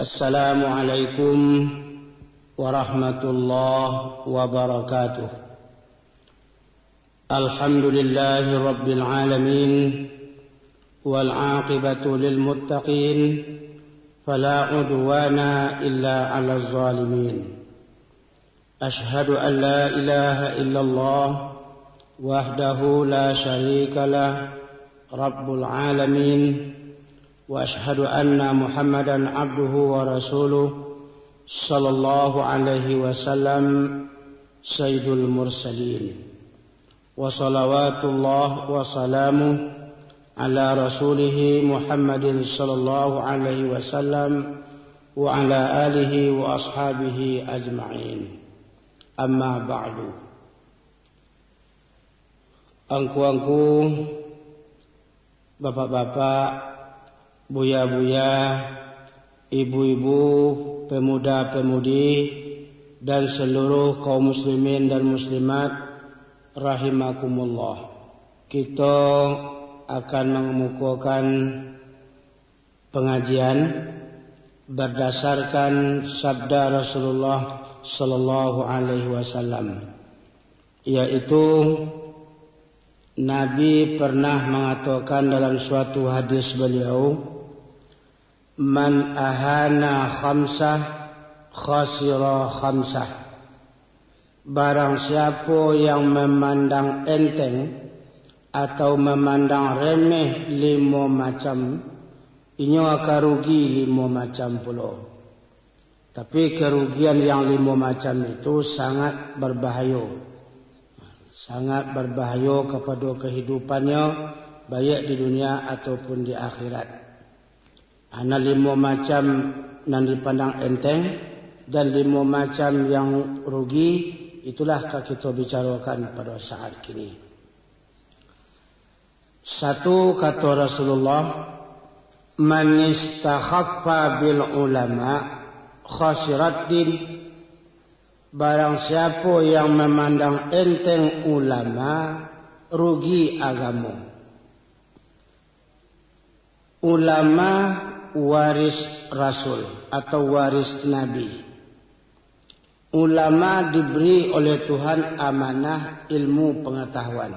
Assalamualaikum warahmatullahi wabarakatuh. Alhamdulillahi rabbil alamin wal aqibatu lil muttaqin fala udwana illa 'alal zalimin. Ashhadu an la ilaha illallah wahdahu la syarika lah rabbul alamin. وأشهد أن محمدا عبده ورسوله صلى الله عليه وسلم سيد المرسلين وصلوات الله وسلامه على رسوله محمد صلى الله عليه وسلم وعلى آله وأصحابه أجمعين أما بعد. Angku-angku, bapak-bapak, buya-buya, ibu-ibu, pemuda-pemudi, dan seluruh kaum muslimin dan muslimat rahimakumullah. Kita akan mengemukakan pengajian berdasarkan sabda Rasulullah sallallahu alaihi wasallam, yaitu Nabi pernah mengatakan dalam suatu hadis beliau, man ahana khamsah khasira khamsah. Barang siapa yang memandang enteng atau memandang remeh 5 macam, ini akan rugi 5 macam pula. Tapi kerugian yang 5 macam itu sangat berbahaya. Sangat berbahaya kepada kehidupannya, baik di dunia ataupun di akhirat. Ana 5 macam yang dipandang enteng dan 5 macam yang rugi, itulah kita bicarakan pada saat kini. Satu, kata Rasulullah, man istakhaffa bil ulama khasirat din. Barang siapa yang memandang enteng ulama, rugi agama. Ulama waris Rasul atau waris Nabi. Ulama diberi oleh Tuhan amanah ilmu pengetahuan.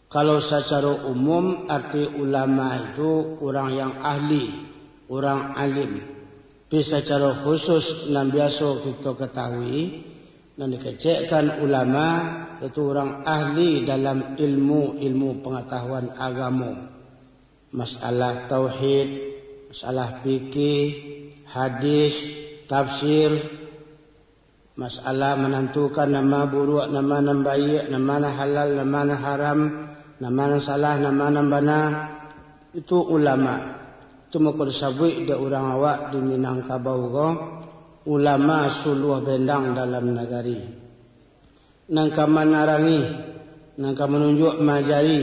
Kalau secara umum arti ulama itu orang yang ahli, orang alim. Tapi secara khusus dan biasa kita ketahui dan dikecekkan ulama itu orang ahli dalam ilmu pengetahuan agama. Masalah tauhid, masalah fikih, hadis, tafsir, masalah menentukan nama buruk, nama baik, nama halal, nama haram, nama salah, nama benar, itu ulama. Itu maka disebut dia orang awak di Minangkabau ko, ulama suluh bendang dalam negari. Nangka menarangi, nangka menunjuk majari,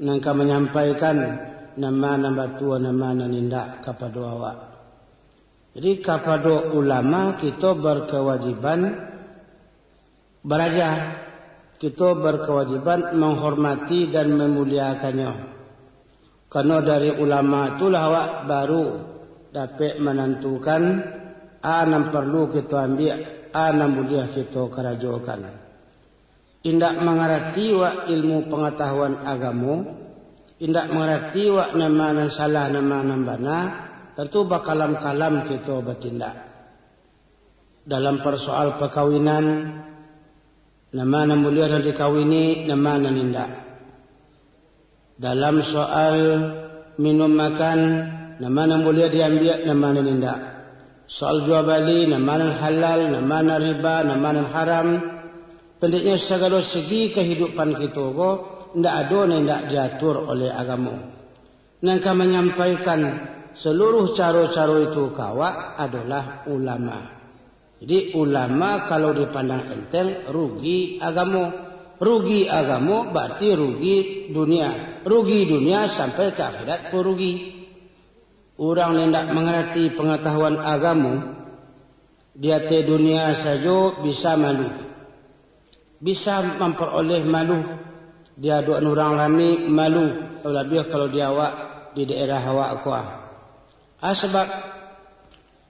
nangka menyampaikan nama tua, nama nindak kepada awak. Jadi kepada ulama kita berkewajiban beraja, kita berkewajiban menghormati dan memuliakannya. Karena dari ulama itulah awak baru dapat menentukan apa perlu kita ambil, apa boleh kita kerajakan. Indak mengerti wa ilmu pengetahuan agama, indak mengerti wa nama salah, nama benar, tentu bakalam-kalam kita bertindak. Dalam persoal perkawinan, nama boleh dikawini, nama nindak. Dalam soal minum makan, nama boleh diambil, nama nindak. Soal jual beli, nama halal, nama riba, nama haram. Pendeknya segala segi kehidupan kita ko, tidak ada yang tidak diatur oleh agama. Nangka menyampaikan seluruh cara-cara itu kawak adalah ulama. Jadi ulama kalau dipandang enteng, rugi agama. Rugi agama berarti rugi dunia. Rugi dunia sampai ke akhirat pun rugi. Orang yang tidak mengerti pengetahuan agama, dia di dunia saja bisa malu. Bisa memperoleh malu. Dia dua orang ramai malu. Lebih kalau dia awak di daerah awak kuah. Sebab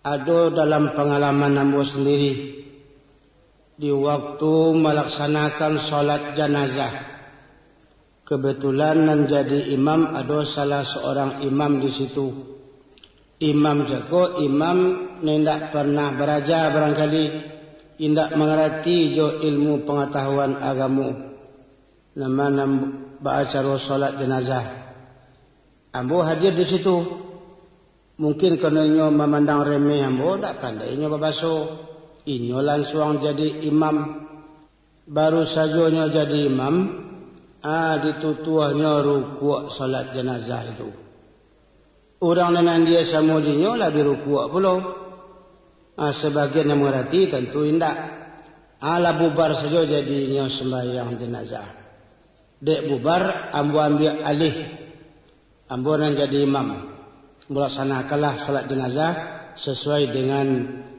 ada dalam pengalaman ambo sendiri di waktu melaksanakan solat jenazah. Kebetulan nan jadi imam ada salah seorang imam di situ. Imam jago, imam nendak pernah beraja barangkali, indak mengerti jo ilmu pengetahuan agamu. Nama ba'acara solat jenazah. Ambo hadir di situ. Mungkin kerana memandang remeh ambo, tak pandai nyo babaso. Inyo langsung jadi imam. Baru saja nyo jadi imam, ditutuahnya rukuk solat jenazah itu. Orang dengan dia sama dinyo lebih rukuk pula. Sebagian yang mengerti tentu indak. Ala bubar saja jadinya sembahyang jenazah. Dek bubar, ambo ambil alih. Ambo nan jadi imam. Melaksanakanlah solat jenazah sesuai dengan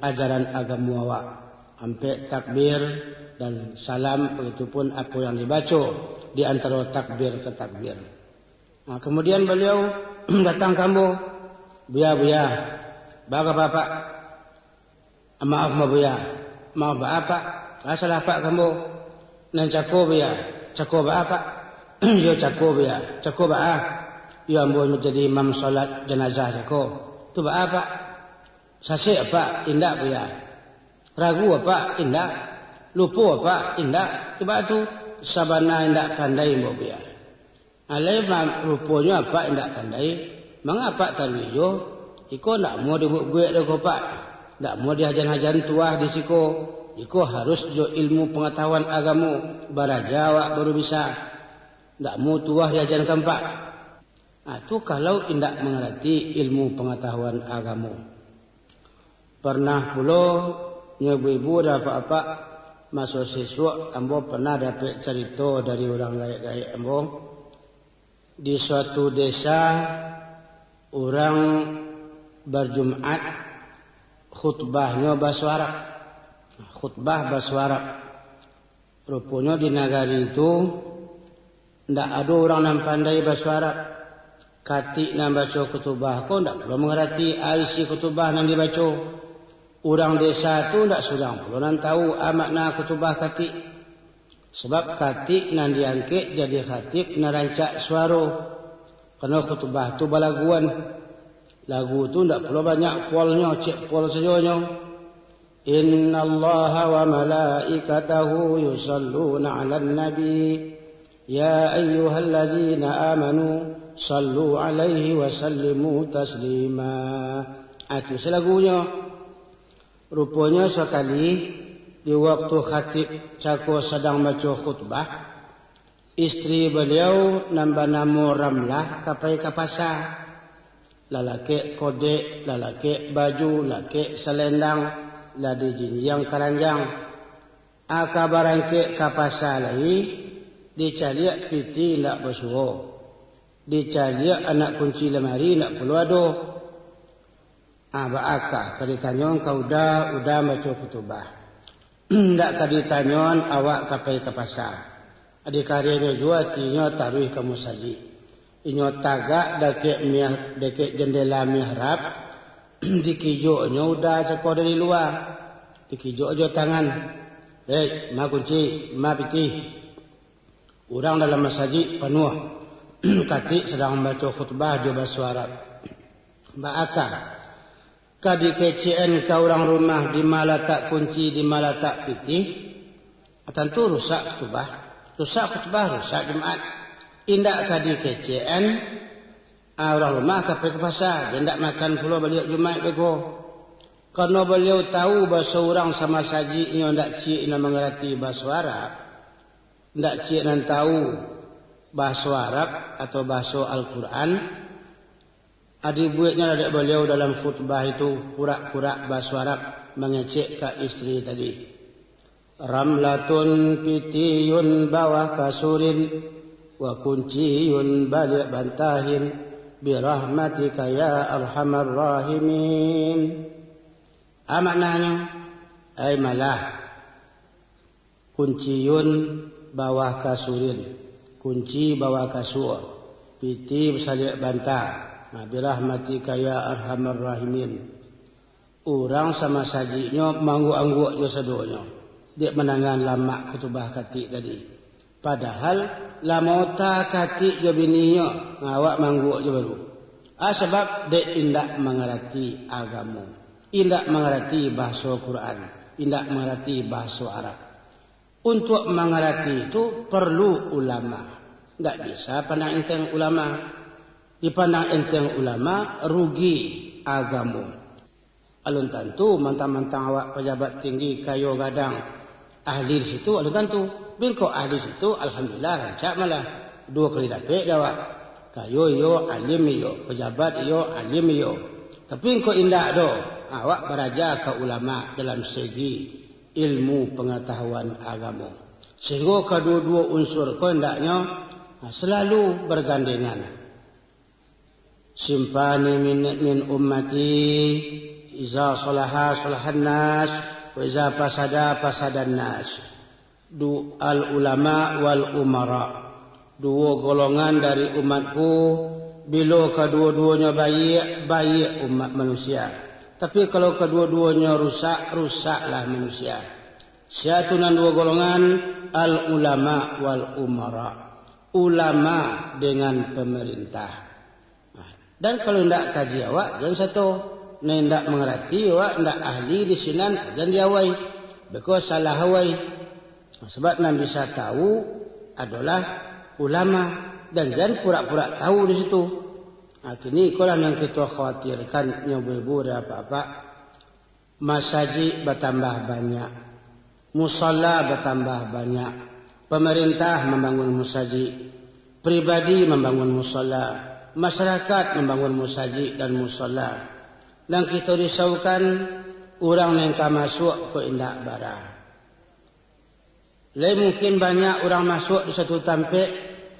ajaran agama awak. Sampai takbir dan salam, begitupun apa yang dibaca di antara takbir ke takbir. Kemudian beliau datang kamu, buya, bapak, maaf buya, maaf bapak, salah pak kamu, nan cako buya, cako bapak, yo cako buya, cako bapak, yo ambo menjadi imam solat jenazah cako, tu bapak, sasih apa, indak buya, ragu apa, indak, lupa apa, indak, tu bapak tu sabana indak pandai mbok buya. Alai rupanya apa indak pandai, mengapa tarujo? Iko nak mau dibuat deko pak, nak mau dihajan-hajan tuah di siko. Iko harus jo ilmu pengetahuan agamu, baraja awak baru bisa. Nak mau tuah dihajankan pak. Tu kalau indak mengerti ilmu pengetahuan agamu. Pernah pula ibu-ibu apa-apa masuk siswa, ambo pernah dapat cerita dari orang lain ambo. Di suatu desa orang berjumat khutbahnya bahasa Arab. Khutbah bahasa Arab. Rupanya di negari itu tidak ada orang yang pandai bahasa Arab. Katik yang baca khutbah kau tidak perlu mengerti isi khutbah yang dibaca. Orang desa itu tidak surang perlu yang tahu makna khutbah katik. Sebab katik nan diangkat jadi khatib narancak suara. Kerana khutbah tu balaguan. Lagu tu tak perlu banyak polnya, cek pol saja. Inna Allah wa malaikatahu yusalluna ala nabi. Ya ayyuhallazina amanu sallu alaihi wa sallimu taslima. Itu selagunya. Rupanya sekali di waktu khatib cako sedang baca khutbah, istri beliau nambah nama Ramlah kapai ke pasar. Lalaki kodek, lalaki baju, lalaki selendang, ladi jinjang keranjang. Barangke ke pasar lagi, dicaliak piti nak bersuruh. Dicaliak anak kunci lemari nak perlu ada. Baaka, kaditanya kau udah baca khutbah. Tak kaditanyon awak kapai ke pasar. Adik karyanya jua tinyo taruh kamu saji. Inyo tagak deket jendela mihrab. Dikijuk nyo udah cakap dari luar. Dikijuk jo tangan. Ma kunci, ma piti. Orang dalam masjid penuh. Katik sedang baca khutbah jo bahasa Arab. Baaka. Kadi kecien ke orang rumah di mana tak kunci, di mana tak pitih. Tentu rusak khutbah. Rusak khutbah, rusak Jumat. Indak kadi kecien. Orang rumah ke pasar. Dia tidak makan pula beliau Jumat bego. Karena beliau tahu bahasa orang sama sajinya tidak cik nak mengerti bahasa Arab. Tidak cik nak tahu bahasa Arab atau bahasa Al-Quran. Adik buatnya adik beliau dalam khutbah itu pura-pura bahasa Arab mengecek ke istri tadi. Ramlatun pitiyun bawah kasurin wa kunciyun balik bantahin birahmatika ya arhamar rahimin. Maknanya ay malah kunciyun bawah kasurin, kunci bawah kasur, piti bersalik bantah. Birahmatika ya arhamar rahimin. Orang sama sajinya manggu-angguk jo sadonyo. Dia menangan lama ketubah katik tadi. Padahal lamota katik jo bininya ngawak mangguk jo baru. Sebab dia indak mengerti agama. Indak mengerti bahasa Quran. Indak mengerti bahasa Arab. Untuk mengerti itu perlu ulama. Tidak bisa pandang enteng ulama. Dipandang enteng ulama rugi agama. Alun tentu mentang-mentang awak pejabat tinggi kayo gadang ahli di situ alun tentu. Bingko ahli situ alhamdulillah rancak malah 2 kali dapat jawab. Kayo yo alim yo, pejabat yo alim yo. Tapi engko indak do awak beraja ke ulama dalam segi ilmu pengetahuan agama. Sehingga kedua-dua unsur ko hendaknya selalu bergandengan. Simpani min ummati iza salaha salahan nas wa iza fasada fasadan nas. Du al ulama wal umara. Dua golongan dari umatku bila kedua-duanya baik umat manusia. Tapi kalau kedua-duanya rusak, rusaklah manusia. Syatunan 2 golongan al ulama wal umara. Ulama dengan pemerintah. Dan kalau tidak kaji awak, jangan satu. Tidak mengerti awak, tidak ahli di sinan, jangan diawai. Because salah awai. Sebab nak bisa tahu adalah ulama. Dan jangan pura-pura tahu di situ. Kini itulah yang kita khawatirkan. Ibu-ibu dan apa-apa. Masjid bertambah banyak. Musalla bertambah banyak. Pemerintah membangun masjid. Pribadi membangun musalla. Masyarakat membangun masjid dan musalla. Dan kita risaukan orang yang masuk ke indak barang. Lain mungkin banyak orang masuk di satu tampik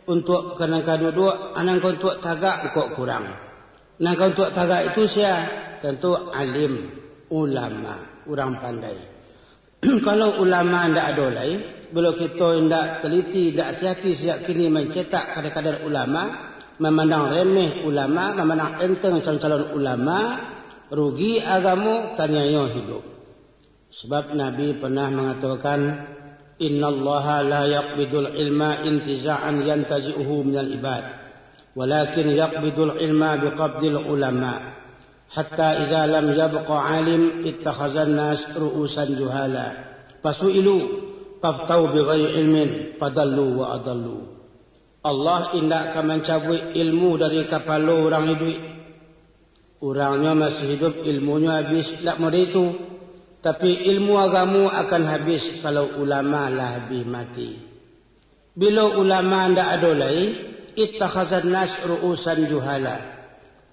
untuk kena duduk, anak untuk tagak kok kurang. Nak untuk tagak itu saya tentu alim, ulama, orang pandai. Kalau ulama tidak ada lain, bila kita tidak teliti, tidak hati-hati sejak kini mencetak kadar-kadar ulama, memandang remeh ulama, memandang enteng calon-calon ulama, rugi agamu, tanyanya hidup. Sebab Nabi pernah mengatakan, Inna Allah la yaqbidul ilma intiza'an yantazi'uhu minal ibad. Walakin yaqbidul ilma biqabdil ulama. Hatta iza lam yabqa alim ittakhazan nas ru'usan juhala. Fasu'ilu faftau bighairi ilmin padallu wa adallu. Allah indak akan mencabut ilmu dari kepala orang hidup. Orangnya masih hidup, ilmunya habis. Tak mau itu. Tapi ilmu agamu akan habis kalau ulama lah habis mati. Bila ulama tidak ada lagi, ittakhazan nas ru'usan juhala.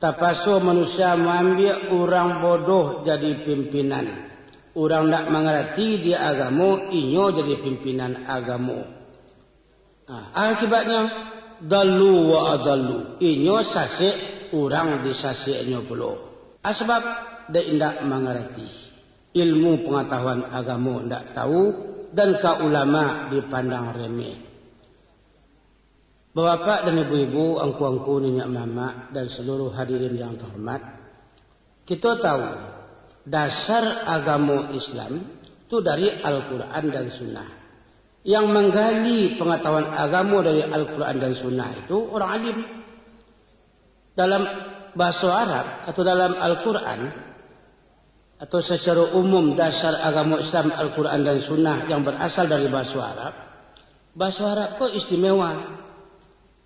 Tapaso manusia mengambil orang bodoh jadi pimpinan. Orang tak mengerti dia agamu, inyo jadi pimpinan agamu. Akibatnya dallu wa adallu. Inyo sasik, orang disasiknya pula. Sebab dia tidak mengerti. Ilmu pengetahuan agama tidak tahu dan ka ulama dipandang remeh. Bapak dan ibu-ibu, angku-angku, nenek mama dan seluruh hadirin yang terhormat, kita tahu dasar agama Islam itu dari Al-Quran dan Sunnah. Yang menggali pengetahuan agama dari Al-Quran dan Sunnah itu orang alim. Dalam bahasa Arab atau dalam Al-Quran atau secara umum dasar agama Islam Al-Quran dan Sunnah yang berasal dari bahasa Arab kok istimewa.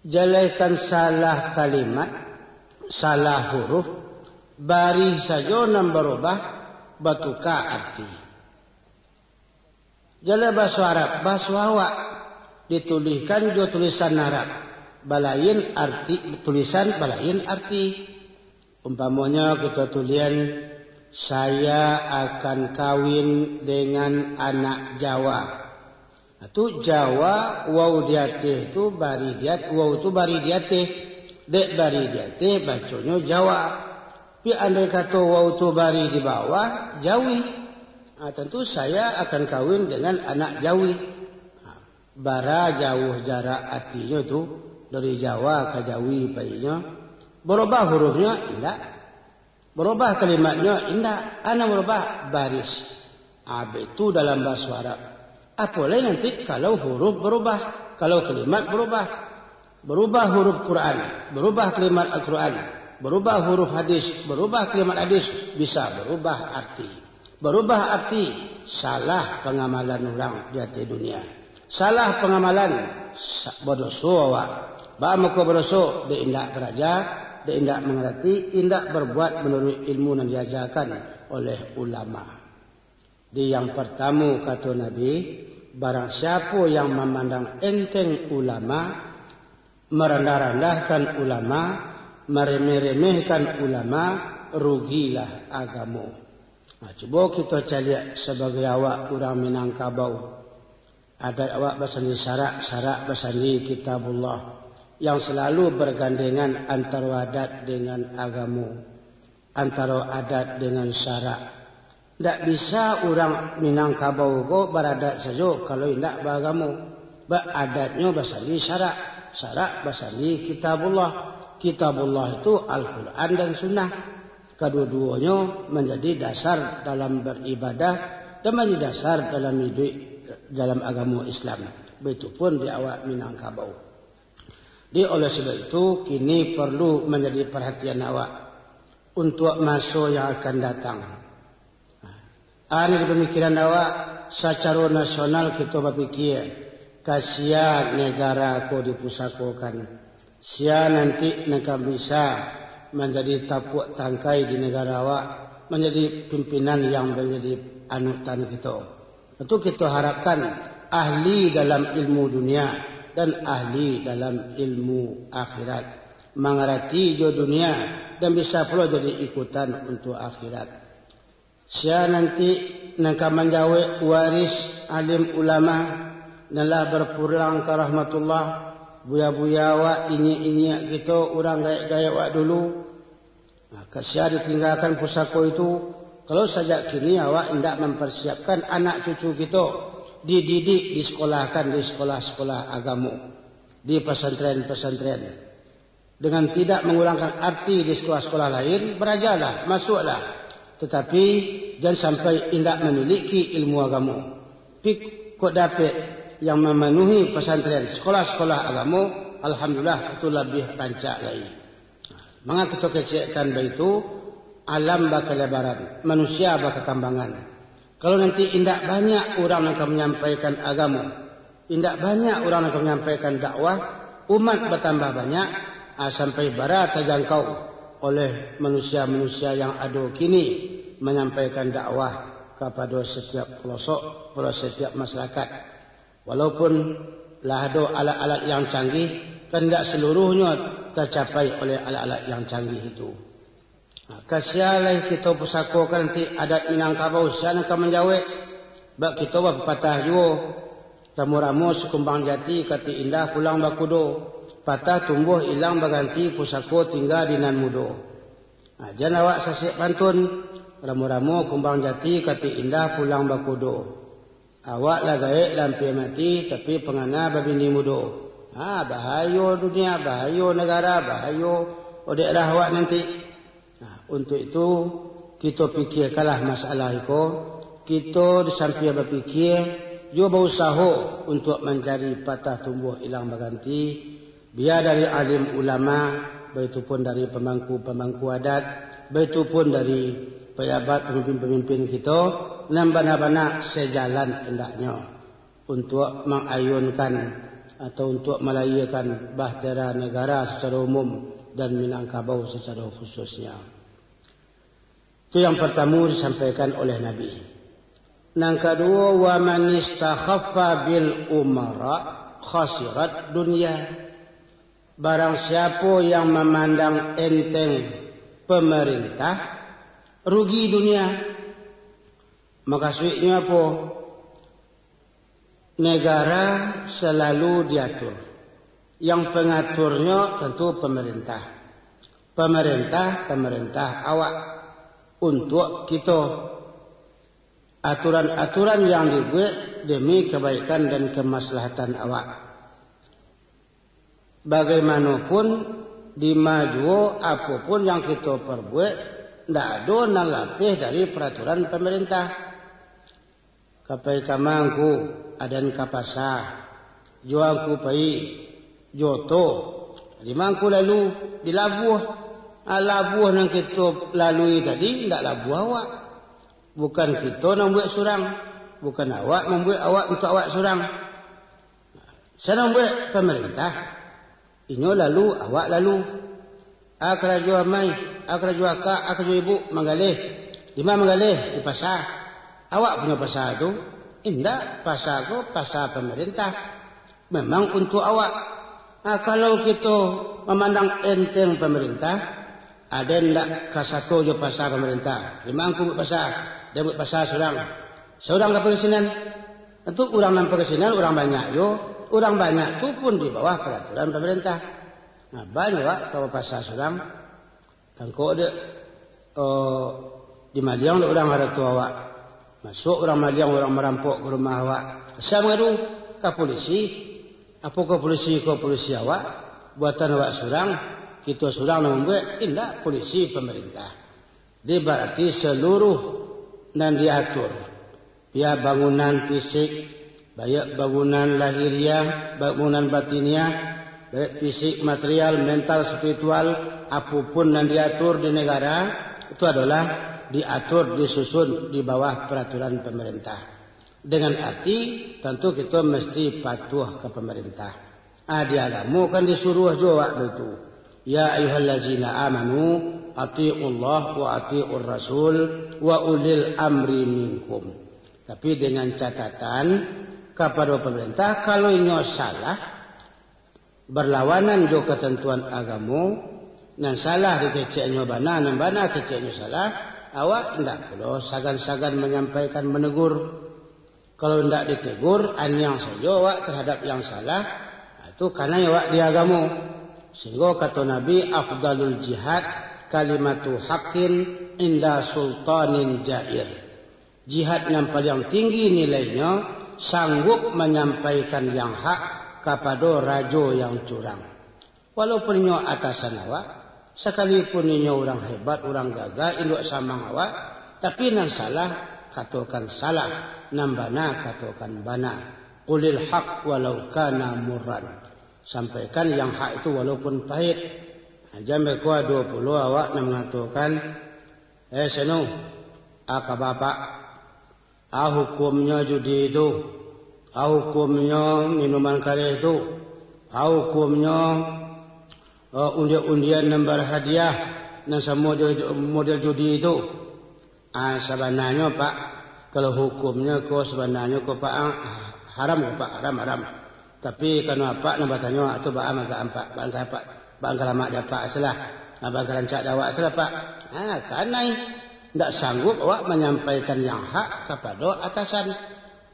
Jalaikan salah kalimat, salah huruf, bari saja nam berubah, batuka arti. Jalai bahasa Arab, bahasa awak dituliskan jo tulisan Arab, balain arti, tulisan balain arti. Umpamanya kita tulisan saya akan kawin dengan anak Jawa. Itu Jawa, waw diatih itu bari diat, waw itu bari diatih, dek bari diatih, bacanya Jawa. Tapi andai kata waw itu bari di bawah, Jawi. Tentu saya akan kawin dengan anak Jawi. Bara jauh jarak artinya itu dari Jawa ke Jawi bayinya. Berubah hurufnya tidak. Berubah kalimatnya indah, ana merubah baris. Itu dalam bahasa Arab. Apalagi nanti kalau huruf berubah, kalau kalimat berubah. Berubah huruf Quran, berubah kalimat Al-Quran, berubah huruf hadis, berubah kalimat hadis, bisa berubah arti. Berubah arti, salah pengamalan orang di hati dunia. Salah pengamalan, berdosa awak. Ba muka berdosa, dia indak beraja, dia indak mengerti, indak berbuat menurut ilmu yang diajarkan oleh ulama. Di yang pertama kata Nabi, barang siapa yang memandang enteng ulama, merendah-rendahkan ulama, meremeh-remehkan ulama, rugilah agama. Cuba kita cari sebagai awak orang Minangkabau. Adat awak bersandi syarak bersandi kitabullah. Yang selalu bergandengan antara adat dengan agama. Antara adat dengan syarak. Tak bisa orang Minangkabau ko beradat saja kalau tidak beragama. Adatnya bersandi syarak. Syarak bersandi kitabullah. Kitabullah itu Al-Quran dan Sunnah. Kedua-duanya menjadi dasar dalam beribadah dan menjadi dasar dalam hidup dalam agama Islam. Begitupun di awak Minangkabau. Oleh sebab itu kini perlu menjadi perhatian awak untuk masa yang akan datang. Ini di pemikiran awak secara nasional kita berfikir kasihan negara ko dipusakokan. Sia nanti nak bisa menjadi tapuk tangkai di negara awak, menjadi pimpinan yang menjadi anutan kita. Tentu kita harapkan ahli dalam ilmu dunia dan ahli dalam ilmu akhirat. Mengerti jo dunia dan bisa pula jadi ikutan untuk akhirat. Sia nanti nak menjawab waris alim ulama nalah berpulang ke rahmatullah. Buya-buya awak ini kita orang gaya-gaya awak dulu. Sia ditinggalkan pusako itu. Kalau saja kini awak hendak mempersiapkan anak cucu kita dididik, disekolahkan di sekolah-sekolah agama, di pesantren-pesantren. Dengan tidak mengurangkan arti di sekolah-sekolah lain, berajalah, masuklah. Tetapi jangan sampai hendak memiliki ilmu agama. Pik kok dapat yang memenuhi pesantren, sekolah-sekolah agama, alhamdulillah itu lebih rancak lagi. Maka kita kecekkan begitu. Alam bakal lebaran, manusia bakal kembangan. Kalau nanti indak banyak orang yang akan menyampaikan agama, indak banyak orang yang akan menyampaikan dakwah, umat bertambah banyak, sampai barat terjangkau oleh manusia-manusia yang ada kini menyampaikan dakwah kepada setiap pelosok, pada setiap masyarakat. Walaupun lah ada alat-alat yang canggih, kan tidak seluruhnya tercapai oleh alat-alat yang canggih itu. Kasialah kita pusakokan nanti adat Minangkabau siapa akan menjawab. Bak kita berpatah juga. Ramu-ramu sekumbang jati kati indah pulang bakudo. Patah tumbuh hilang berganti pusako tinggal di nan mudo. Jangan awak sasik pantun. Ramu-ramu kumbang jati kati indah pulang bakudo. Awak lah gaek lampi mati tapi pengana babini mudo. Bahaya dunia, bahaya negara, bahaya daerah awak nanti. Untuk itu kita fikirkanlah masalah itu. Kita disamping berfikir juga berusaha untuk mencari patah tumbuh hilang berganti. Biar dari alim ulama, begitupun dari pemangku-pemangku adat, begitupun dari pejabat pemimpin-pemimpin kita, dan benar-benar sejalan hendaknya untuk mengayunkan atau untuk melayakan bahtera negara secara umum dan Minangkabau secara khususnya. Itu yang pertama disampaikan oleh Nabi. Yang kedua, wa man istakhaffa bil umara khasirat dunya. Barang siapa yang memandang enteng pemerintah, rugi dunia. Maksudnya apa? Negara selalu diatur. Yang pengaturnya tentu pemerintah. Pemerintah awak. Untuk kita aturan-aturan yang dibuat demi kebaikan dan kemaslahatan awak. Bagaimanapun di maju apapun yang kita perbuat ndak ada nang lapih dari peraturan pemerintah. Kapai kamangku adan kapasa, juangku pai joto, di mangku lalu dilabuh. Labuh nang kita lalui tadi ndak labuh awak. Bukan kita nang buat surang, bukan awak membuat awak untuk awak surang. Saya buat pemerintah. Inyo lalu, awak lalu. Akra jua mai, akra jua kak, akra jua ibu menggalih. Di mana menggalih? Di pasar. Awak punya pasar tu? Indah, pasar tu pasar pemerintah. Memang untuk awak. Kalau kita memandang enteng pemerintah, ada ndak kasatu je pasar pemerintah. Di mana aku buat pasar? Dia buat pasar seorang. Seorang ke pengisinan. Itu orang nampak pengisinan, orang banyak yo. Orang banyak tu pun di bawah peraturan pemerintah. Nah, banyak kalau pasar seorang. Tangkok dia di Maliang dia orang ada tu awak. Masuk orang Maliang, orang merampok ke rumah awak. Sama tu ke polisi. Apa ke polisi awak? Buatan awak seorang. Kita seorang nak membuat. Tidak polisi pemerintah. Dia berarti seluruh dan diatur. Ya bangunan fisik, baik bangunan lahiriah, bangunan batiniah, baik fisik, material, mental, spiritual, apapun yang diatur di negara, itu adalah diatur, disusun di bawah peraturan pemerintah. Dengan arti, tentu kita mesti patuh ke pemerintah. Di agama kan disuruh juga itu. Ya ayyuhallazina amanu, ati'ullah wa ati'ur rasul, wa ulil amri minkum. Tapi dengan catatan kepada pemerintah, kalau ini salah, berlawanan dengan ketentuan agama, dan salah dikeceknya bana, dan bana keceknya salah, awak tidak perlu sagan-sagan menyampaikan menegur. Kalau tidak ditegur, anyang saja awak terhadap yang salah, itu karena awak di agama. Sehingga kata Nabi, afdalul jihad kalimatu haqqin inda sultanin jair. Jihad yang paling tinggi nilainya sanggup menyampaikan yang hak kepada raja yang curang. Walaupun nyo atasan awak, sekalipun nyo orang hebat, orang gagah, induk samang awak, tapi nang salah katakan salah, nang bana katakan bana. Qulil haq walau kana murran. Sampaikan yang hak itu walaupun pahit. Jambe kuah 20 awak nang mengatakan, seno, bapak. Hukumnya judi itu, hukumnya minuman kare itu, hukumnya undian nomor hadiah dan semua model judi itu. Sebenarnya Pak, kalau hukumnya kau sebenarnya kau Pak haram Pak, haram. Tapi kalau Pak nak bertanya itu Pak agak ampak, bangka lama dapat salah, bangka rancak dawak salah Pak. Karena tidak sanggup awak menyampaikan yang hak kepada atasan.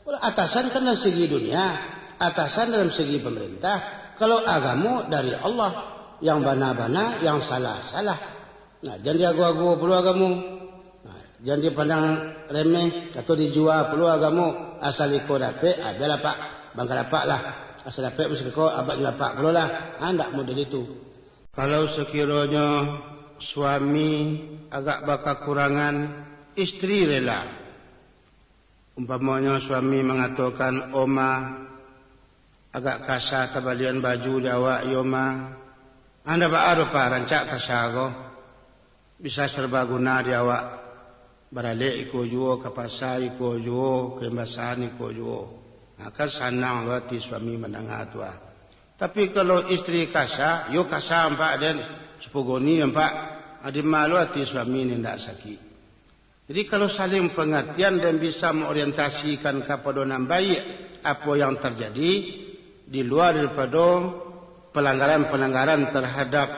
Atasan kan dalam segi dunia, atasan dalam segi pemerintah. Kalau agama dari Allah, yang bana-bana, yang salah-salah. Nah, jangan diagu-agu perlu agama. Nah, jangan dipandang remeh atau dijual perlu agama. Asal ikut dapat, biarlah Pak, bangka dapat lah. Asal dapat mesti kau abad dapat perlu lah. Tidak model itu. Kalau sekiranya suami agak bakal kurangan, istri rela. Umpamanya suami mengatakan oma agak kasar tabalian baju awak yoma. Anda baru Pak rancak kasar go. Bisa serbaguna di awak. Barale iko juo ke pasar iko juo ke embasan iko juo. Akan sanang wati suami mendengar tua. Tapi kalau istri kasar, yo kasar Pak dan sepogoni Pak, ada malu hati suami ini tidak sakit. Jadi kalau saling pengertian dan bisa mengorientasikan kepada orang baik apa yang terjadi di luar daripada pelanggaran-pelanggaran terhadap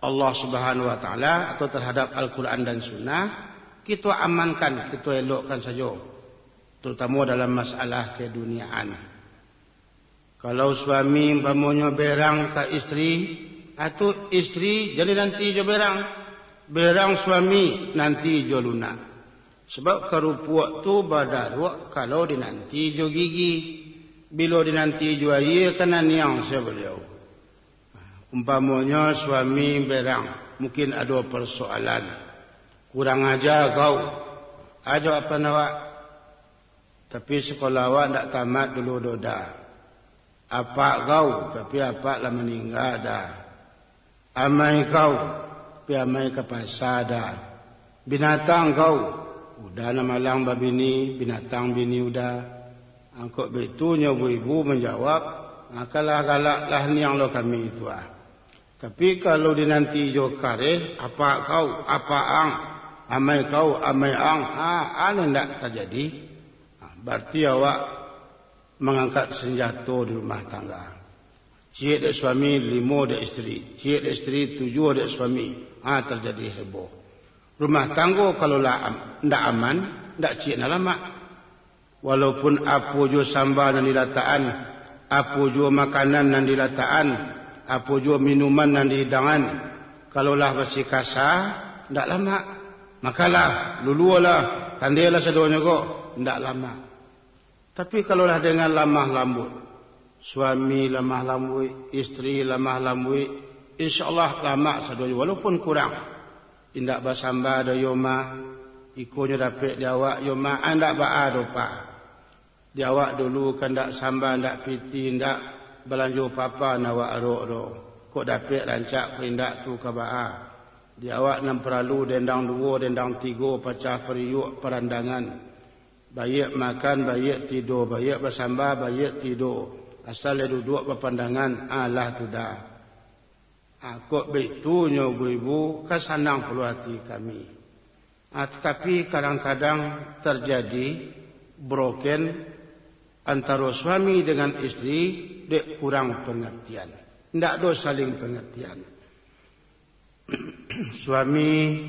Allah Subhanahu Wa Taala atau terhadap Al-Quran dan Sunnah, kita amankan, kita elokkan saja, terutama dalam masalah keduniaan. Kalau suami umpamanya berang ke istri, atau istri jadi nanti jo berang suami nanti jo lunak. Sebab kerupuak tu badaruk kalau dinanti jo gigi, bila dinanti jo air kena niang saya beliau. Umpamanya suami berang, mungkin ada persoalan. kurang ajar kau. Ajar apa nawak? Tapi sekolah awak tak tamat dulu dah. Apa kau? Tapi apa lah meninggal dah. Amai kau? Tapi amai ke pasar dah. Binatang kau? Udah nama lang babini, binatang bini udah. Angkut betunya ibu menjawab, galak lah ni yang lo kami itu ah. Tapi kalau dinanti jo kare, apa kau? Apa ang? Amai kau? Amai ang? Ane ndak terjadi. Berarti awak mengangkat senjata di rumah tangga. Cik dek suami, 5 dek isteri. Cik dek isteri, 7 dek suami. Terjadi heboh. Rumah tangga kalau ndak aman, ndak cik nak lama. Walaupun apa jo sambal dan dilataan, apa jo makanan dan dilataan, apa jo minuman dan dihidangan, kalaulah bersih kasar, ndak lama. Makalah, lulualah, tandailah sedonya kok, ndak lama. Tapi kalaulah dengan lemah lembut, suami lemah lembut, isteri lemah lembut, insyaAllah lama sedonya, walaupun kurang. Indak basamba ada yoma, ikonya dapat diawak yoma, andak ba'adopa. Diawak dulu kan ndak samba, ndak piti, ndak belanjo papa nawak ro. Kok dapat rancak ke indak tu kaba'a. Diawak 6 peralu, dendang 2, dendang 3, pecah periuk perandangan. Baik makan, baik tidur, baik bersamba, baik tidur. Asal dia duduk berpandangan, Allah tu dah. Kok betunya ibu-ibu, kesanang perlu hati kami. Tetapi kadang-kadang terjadi broken antara suami dengan isteri, dek kurang pengertian. Tidak ada saling pengertian. Suami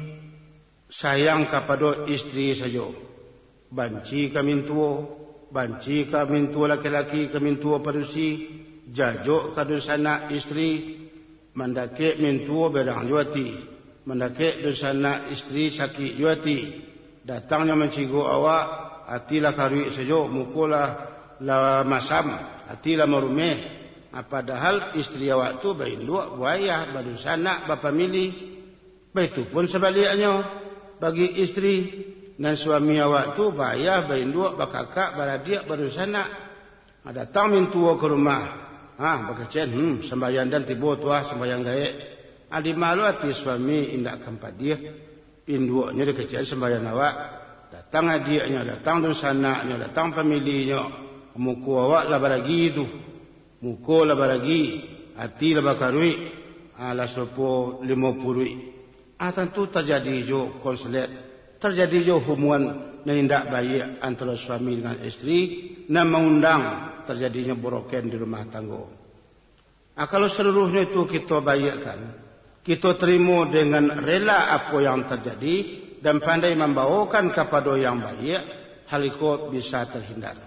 sayang kepada isteri saja. Banci kami tua laki-laki, kami tua parusi, jajuk kadusana isteri, mendakik mintua berang juati, mendakik dusana isteri sakit juati, datangnya mencigu awak, hatilah karui sejuk, mukulah la masam, hatilah merumeh. Padahal isteri awak tu berinduk buaya, badusana, bapa mili, begitu pun sebaliknya bagi isteri. Dan suami awak tu bayar, berinduk, berkakak, beradik, berusana. Datang mintua ke rumah. Berkecen, sembahyang dan tiba tuah, sembahyang gaek. Di malu hati suami indak kampat dia. Induknya dia kecen sembahyang awak. Datang adiknya, datang dusanaknya, datang familinya. Muku awak lah baragi itu. Muku lah baragi. Hati lah bakarui. Lah sopo 50. Tentu terjadi jo konsulat. Terjadi jo hubungan yang tidak baik antara suami dengan isteri, dan mengundang terjadinya broken di rumah tangga. Kalau seluruhnya itu kita baikkan, kita terima dengan rela apa yang terjadi dan pandai membawakan kepada yang baik, hal itu bisa terhindar.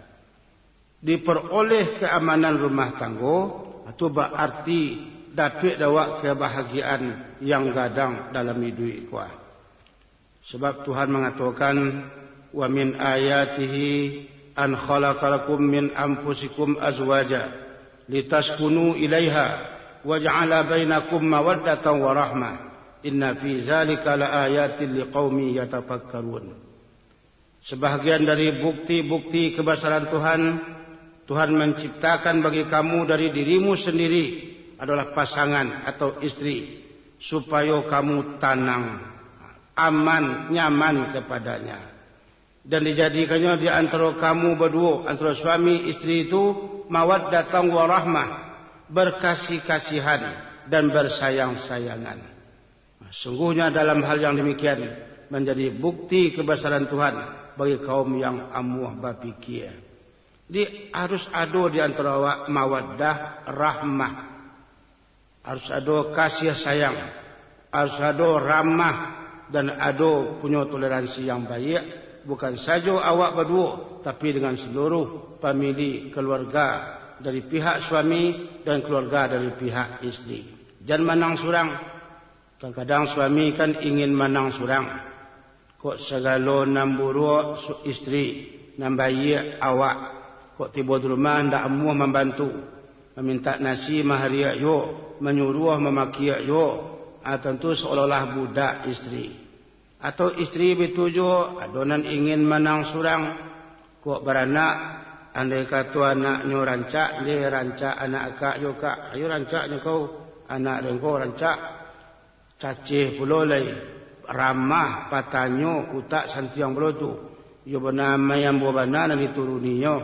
Diperoleh keamanan rumah tangga, itu berarti dapat dapat kebahagiaan yang gadang dalam hidup kita. Sebab Tuhan mengatakan, wa min ayatihi an khalaqalakum min anfusikum azwaja litaskunu ilaiha wa ja'ala bainakum mawaddatan wa rahmah inna fi zalika laayatin liqaumin yatafakkarun. Sebahagian dari bukti-bukti kebesaran Tuhan, Tuhan menciptakan bagi kamu dari dirimu sendiri adalah pasangan atau istri supaya kamu tenang, aman, nyaman kepadanya. Dan dijadikannya di antara kamu berdua, antara suami istri itu, mawaddatan wa rahmah, berkasih-kasihan dan bersayang-sayangan. Sungguhnya dalam hal yang demikian menjadi bukti kebesaran Tuhan bagi kaum yang amuah berfikir. Jadi harus ada di antara mawaddah, rahmah. Harus ada kasih sayang. Harus ada ramah. Dan ada punya toleransi yang baik, bukan saja awak berdua, tapi dengan seluruh famili keluarga dari pihak suami dan keluarga dari pihak isteri. Jangan menang surang. Kadang-kadang suami kan ingin menang surang. Kok segala namburu isteri, nambayi awak. Kok tiba di rumah ndak amuh membantu, meminta nasi mahariak yo, menyuruh memaki yo. Tentu seolah-olah budak isteri. Atau istri bertujuh, adonan ingin menang surang, kok beranak, andai kata anaknya rancak, dia rancak anak akak juga, ayo rancaknya kau, anak kau rancak, cacih pula lagi, ramah, patanyo, utak santiang pula tu, ia bernama yang buah dan dituruninya.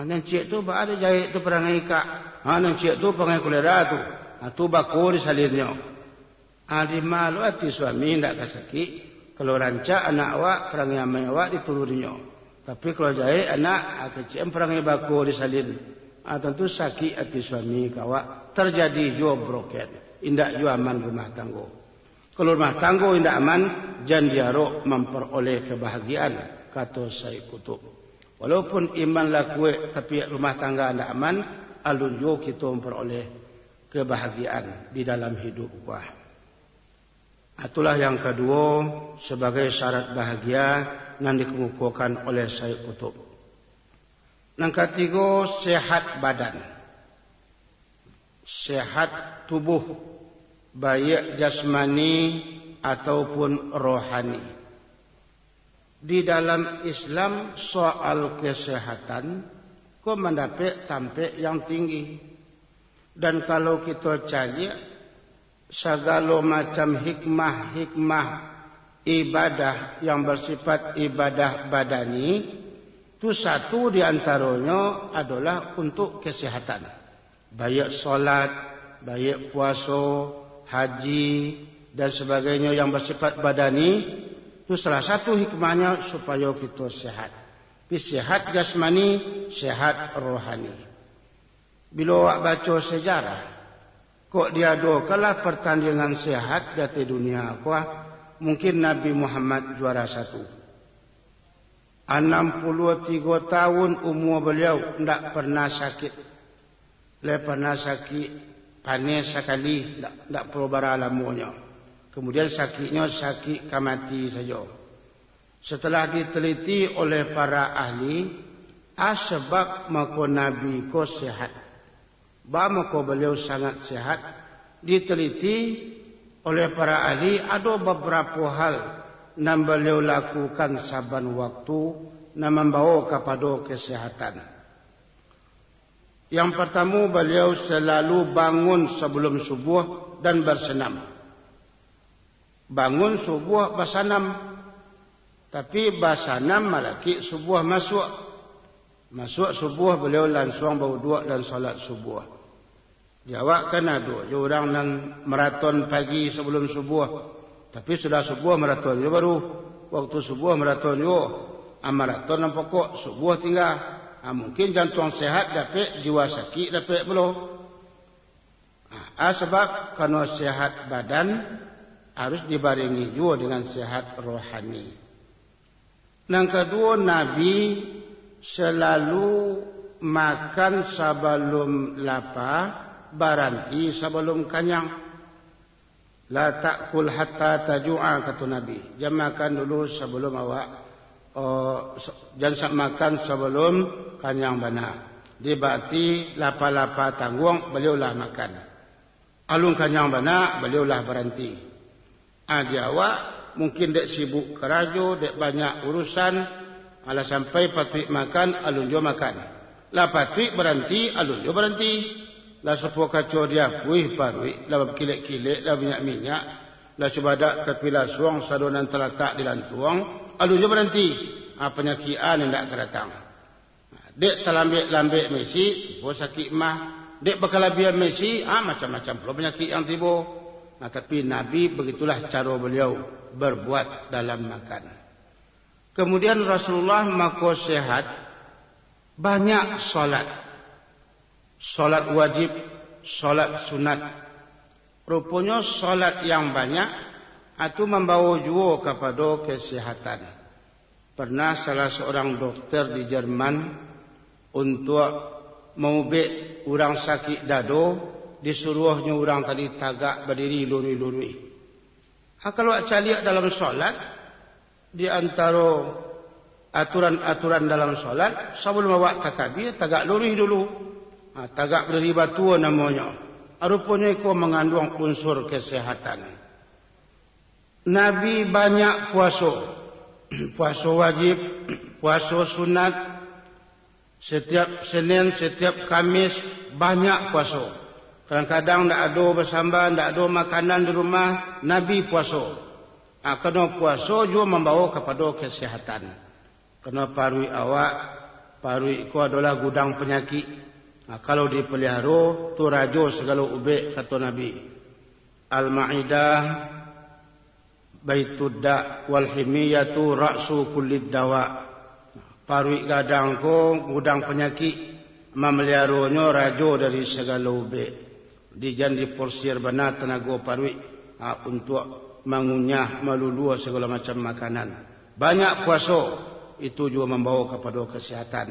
Nan cik tu, ada jahit tu perangai kak, nan cik tu perangai kolera tu, tu bakul salirnya. Di malu hati suami tidak kasaki. Kalau rancak anak awak perangai amai awak dituruninya. Tapi kalau jahit anak kecil perangai baku disalin. Tentu sakit hati suami kawak. Terjadi jua broken. Indak jua aman rumah tangga. Kalau rumah tangga indak aman, jan diarok memperoleh kebahagiaan. Kata Syekh Qutb. Walaupun iman lakwe tapi rumah tangga indak aman, alun jua kita memperoleh kebahagiaan di dalam hidup wah. Itulah yang kedua sebagai syarat bahagia yang dikemukakan oleh Syekh Qutb. Yang ketiga, sehat badan. Sehat tubuh, baik jasmani ataupun rohani. Di dalam Islam soal kesehatan kau mendapat tampik yang tinggi. Dan kalau kita cari segala macam hikmah ibadah yang bersifat ibadah badani, itu satu di antaranya adalah untuk kesehatan. Baik solat, baik puasa, haji dan sebagainya yang bersifat badani, itu salah satu hikmahnya supaya kita sehat. Sehat jasmani, sehat rohani. Bila awak baca sejarah, kok diadakanlah pertandingan sehat di dunia kuah, mungkin Nabi Muhammad juara 1. 63 tahun umur beliau tidak pernah sakit. Pernah sakit panas sekali, tidak perlu beralamnya. Kemudian sakitnya sakit kamati saja. Setelah diteliti oleh para ahli, sebab maka Nabi ko sehat. Maka beliau sangat sehat. Diteliti oleh para ahli, ada beberapa hal yang beliau lakukan saban waktu yang membawa kepada kesehatan. Yang pertama, beliau selalu bangun sebelum subuh dan bersenam. Bangun subuh bersenam. Tapi bersenam malaki subuh masuk. Masuk subuh beliau langsung berwuduk dan solat subuh. Jawab kan ada orang yang maraton pagi sebelum subuh. Tapi sudah subuh maraton dia baru. Waktu subuh maraton dia. Maraton yang pokok subuh tinggal. Mungkin jantung sehat dapat, jiwa sakit dapat belum. Sebab kalau sehat badan harus dibarengi juga dengan sehat rohani. Yang kedua, Nabi selalu makan sebelum lapar, baranti sebelum kenyang. La ta'kul hatta taju'a, kata Nabi. Jangan makan dulu sebelum awak, jangan makan sebelum kenyang benar. Dia berarti lapar-lapar tanggung, beliaulah makan. Alung kenyang benar, beliaulah berhenti. Dia awak mungkin dek sibuk kerajo, dek banyak urusan, ala sampai patrik makan, alun jo makan. La patrik berhenti, alun jo berhenti. La sepuh kacau dia, puih parui, la berkilik-kilik, la minyak-minyak, la coba dak terpilah suang, sadonan terletak di lantuang, alun jo berhenti. Penyakitan yang tak keratang. Dek terlambik-lambik mesi, tiba sakit mah. Dek berkelebihan mesi, macam-macam pula penyakit yang tiba. Tapi Nabi begitulah cara beliau berbuat dalam makan. Kemudian Rasulullah maka sehat, banyak solat. Solat wajib, solat sunat. Rupanya solat yang banyak itu membawa juga kepada kesehatan. Pernah salah seorang dokter di Jerman untuk mengubik orang sakit dado, disuruhnya orang tadi tagak berdiri lurui-lurui. Kalau caliak dalam solat, di antara aturan-aturan dalam solat, sebelum awak takbir, tagak lurui dulu. Tagak berdiri batu namanya. Rupanya itu mengandung unsur kesehatan. Nabi banyak puasa. Puasa wajib, puasa sunat. Setiap Senin, setiap Kamis banyak puasa. Kadang-kadang tak ada bersama, tak ada makanan di rumah, Nabi puasa. Kerana puasa juga membawa kepada kesihatan. Kerana parui awak, parui itu adalah gudang penyakit. Kalau dipelihara, tu rajo segala ubek, kata Nabi. Al-Ma'idah baitud da' wal himiyatu ra'su kullid dawa. Parui gadang ko gudang penyakit, memeliharanya rajo dari segala ubek. Dijan diporsir benar tenaga parui untuk mengunyah, melulua segala macam makanan. Banyak puasa itu juga membawa kepada kesihatan.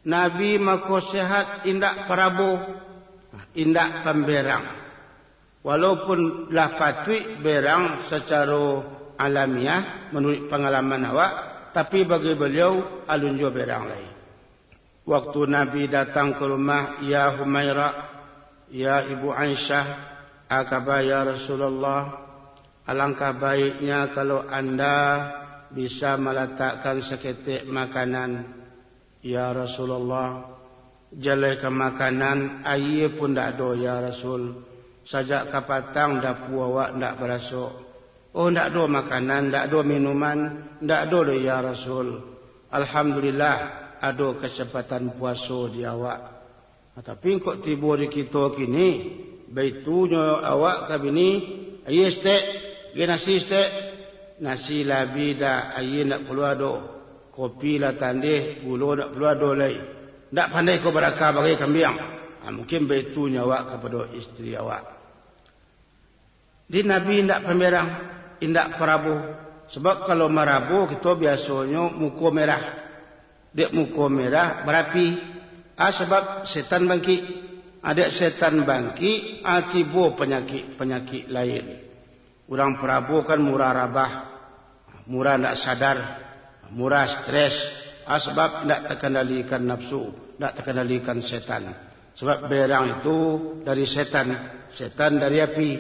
Nabi mako sehat indak parabu, indak pemberang. Walaupun lah patui berang secara alamiah menurut pengalaman awak, tapi bagi beliau alun juga berang lain. Waktu Nabi datang ke rumah, ya Humairah, ya Ibu Aisyah, akaba ya Rasulullah, alangkah baiknya kalau anda bisa meletakkan seketik makanan. Ya Rasulullah, jalaikan makanan, air pun tak ada ya Rasul. Sajak kapatang dah puawak tak berasa. Oh, tak ada makanan, tak ada minuman, tak ada ya Rasul. Alhamdulillah, ada kesempatan puasa di awak. Tapi kok tiba di kita kini, baitunya awak kabini, air stek, nasi stek, nasi labi dah, air nak perlu ada, kopi lah tandih, gula nak perlu ada lagi. Tak pandai kau berakal bagi kambing. Mungkin baitunya awak kepada isteri awak. Di Nabi tidak pemerang, tidak perabu. Sebab kalau merabu kita biasanya muka merah. Dia muka merah berapi. Sebab setan bangkit. Ada setan bangkit, tiba penyakit lain. Orang perabu kan murah rabah, murah tidak sadar, murah stres. Sebab tidak terkendalikan nafsu, tidak terkendalikan setan. Sebab berang itu dari setan, setan dari api.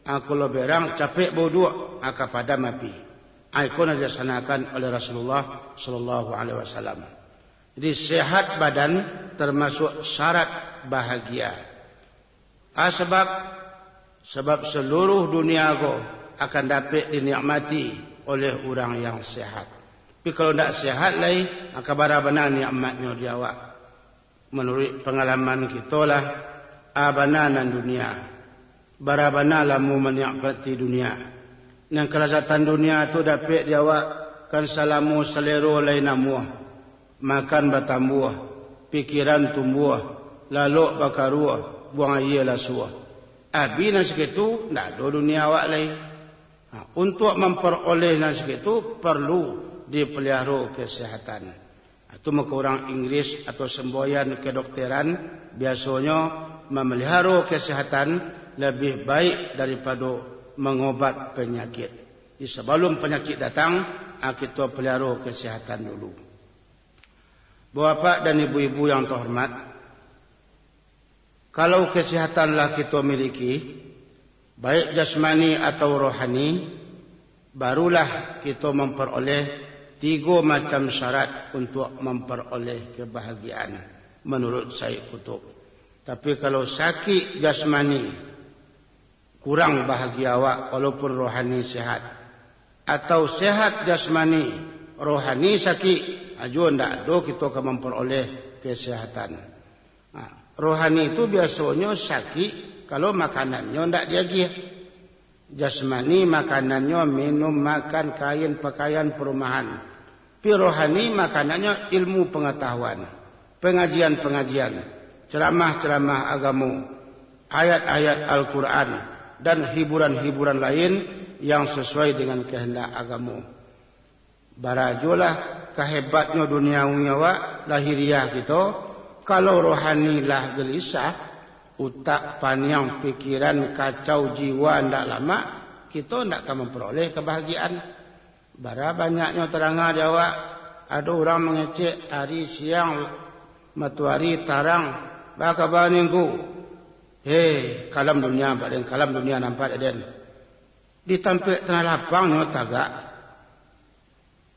Kalau berang capek berdua, akan padam api. Itu yang dilaksanakan oleh Rasulullah Sallallahu Alaihi Wasallam. Jadi sehat badan termasuk syarat bahagia. Sebab seluruh dunia akan dapat dinikmati oleh orang yang sehat. Tapi kalau tidak sehat lagi, akan benar-benar nikmatnya di awak. Menurut pengalaman kita lah, abanan dunia. Barabana lamu menikmati dunia. Yang kelezatan dunia itu dapat di awak kan salamu selero lain namuah. Makan bertambuh, pikiran tumbuh, lalu bakaruah, buang air lah suah. Bina segitu, tak ada dunia awak lain. Untuk memperoleh segitu perlu dipelihara kesehatan. Itu muka orang Inggris atau semboyan kedokteran biasanya memelihara kesehatan lebih baik daripada mengobat penyakit. Jadi sebelum penyakit datang, kita pelihara kesehatan dulu. Bapak dan ibu-ibu yang terhormat, kalau kesehatanlah kita miliki, baik jasmani atau rohani, barulah kita memperoleh 3 macam syarat untuk memperoleh kebahagiaan menurut Syekh Qutb. Tapi kalau sakit jasmani, kurang bahagia awak walaupun rohani sehat. Atau sehat jasmani, rohani sakit, ajo ndak ada kita akan memperoleh kesehatan. Rohani itu biasanya sakit kalau makanannya ndak diagih. Jasmani makanannya minum, makan, kain, pakaian, perumahan. Tapi rohani makanannya ilmu pengetahuan, pengajian-pengajian, ceramah-ceramah agama, ayat-ayat Al-Quran, dan hiburan-hiburan lain yang sesuai dengan kehendak agama. Barajolah kehebatnya duniawi awak lahiriah kita. Kalau rohani lah gelisah, utak panjang, pikiran kacau, jiwa ndak lama, kita ndak akan memperoleh kebahagiaan. Bara banyaknya terangah di awak. Ada orang mengecek hari siang, matahari tarang, bakabar minggu. Kalam dunia, badan kalam dunia nampak aden. ditampik tanah lapangnya tagak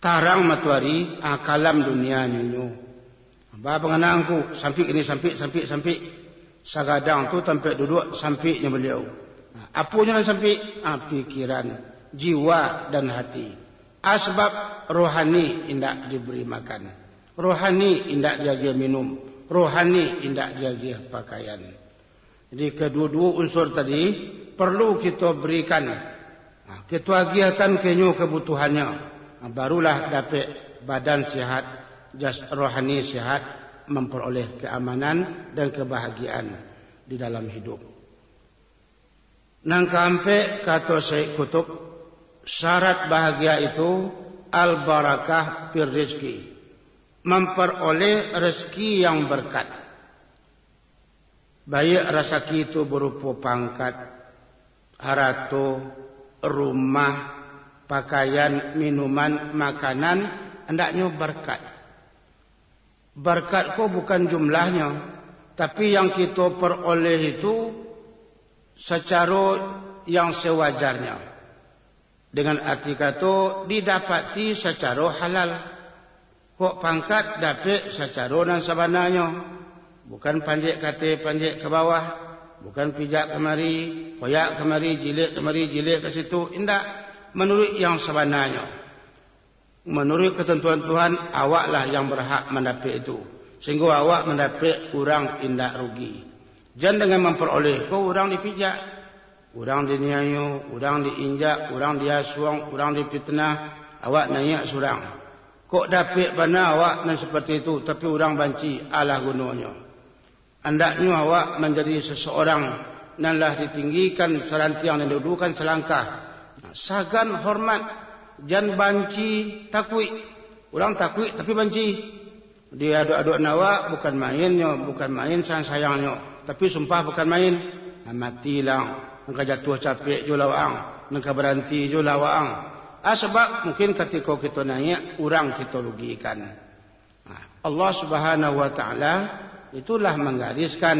tarang matuari kalam dunia nyunyu ba penganangku sampai ini sampai sagadang tu tampik duduk sampainya beliau apunya sampai pikiran jiwa dan hati sebab rohani indak diberi makan, rohani indak dia minum, rohani indak dia pakaian. Jadi kedua-dua unsur tadi perlu kita berikan. Kita agiakan kenyu kebutuhannya. Barulah dapat badan sihat, rohani sihat, memperoleh keamanan dan kebahagiaan di dalam hidup. Nang kampe kata Syekh Qutb, syarat bahagia itu al-barakah fir rizki, memperoleh rezeki yang berkat. Baik rezeki itu berupa pangkat, harta, rumah, pakaian, minuman, makanan, hendaknya berkat. Berkat kok bukan jumlahnya, tapi yang kita peroleh itu secara yang sewajarnya. Dengan arti kata didapati secara halal. Kok pangkat dapat secara dan sebenarnya. Bukan panjek kata panjek ke bawah. Bukan pijak kemari, koyak kemari, jilik ke situ. Tidak. Menurut yang sebenarnya. Menurut ketentuan Tuhan, awaklah yang berhak mendapat itu. Sehingga awak mendapat orang tidak rugi. Jangan dengan memperoleh kau orang dipijak. Orang diniayu, orang diinjak, orang diasuang, orang dipitnah, awak naik surang. Kok dapat bana awak dan seperti itu, tapi orang banci alah gunanya. Hendaknya awak menjadi seseorang nanlah ditinggikan serantiang dan didudukan selangkah. Sagan hormat, jangan banci takui. Orang takui tapi banci. Dia aduk-aduk nawa bukan mainnya, bukan main sayang-sayangnya, tapi sumpah bukan main. Matilah. Engkau jatuh capek je lawang, engkau berhenti je lawang. Sebab mungkin ketika kita naik, orang kita rugikan. Allah Subhanahu Wa Taala itulah menggariskan